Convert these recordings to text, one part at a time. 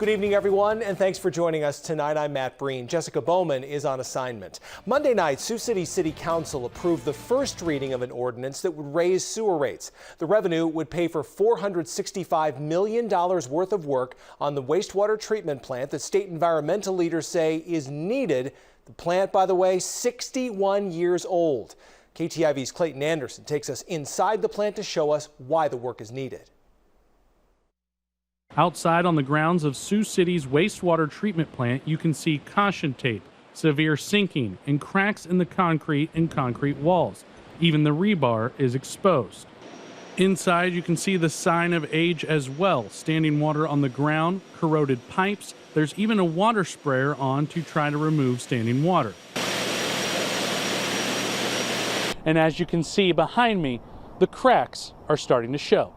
Good evening, everyone, and thanks for joining us tonight. I'm Matt Breen. Jessica Bowman is on assignment. Monday night, Sioux City City Council approved the first reading of an ordinance that would raise sewer rates. The revenue would pay for $465 million worth of work on the wastewater treatment plant that state environmental leaders say is needed. The plant, by the way, 61 years old. KTIV's Clayton Anderson takes us inside the plant to show us why the work is needed. Outside on the grounds of Sioux City's wastewater treatment plant, you can see caution tape, severe sinking, and cracks in the concrete and concrete walls. Even the rebar is exposed. Inside, you can see the sign of age as well. Standing water on the ground, corroded pipes. There's even a water sprayer on to try to remove standing water. And as you can see behind me, the cracks are starting to show.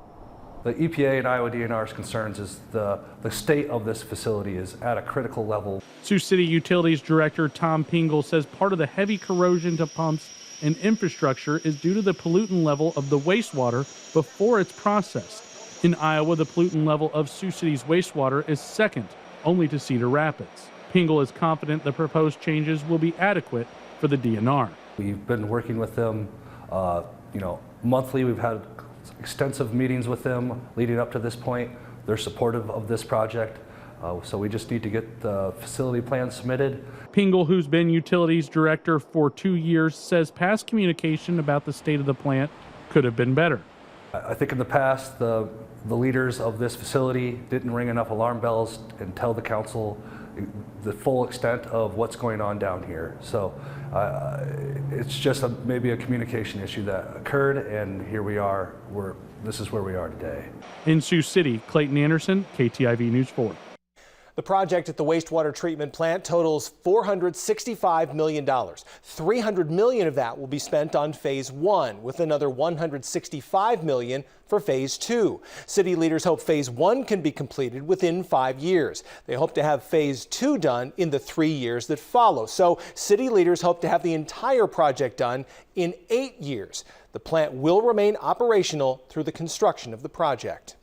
The EPA and Iowa DNR's concerns is the state of this facility is at a critical level. Sioux City Utilities Director Tom Pingle says part of the heavy corrosion to pumps and infrastructure is due to the pollutant level of the wastewater before it's processed. In Iowa, the pollutant level of Sioux City's wastewater is second only to Cedar Rapids. Pingle is confident the proposed changes will be adequate for the DNR. We've been working with them, monthly. We've had extensive meetings with them leading up to this point. They're supportive of this project, so we just need to get the facility plan submitted. Pingle, who's been utilities director for 2 years, says past communication about the state of the plant could have been better. I think in the past, the leaders of this facility didn't ring enough alarm bells and tell the council the full extent of what's going on down here. So it's just maybe a communication issue that occurred, and here we are. This is where we are today. In Sioux City, Clayton Anderson, KTIV News 4. The project at the wastewater treatment plant totals $465 million. $300 million of that will be spent on phase 1, with another $165 million for phase 2. City leaders hope phase 1 can be completed within 5 years. They hope to have phase 2 done in the 3 years that follow. So city leaders hope to have the entire project done in 8 years. The plant will remain operational through the construction of the project.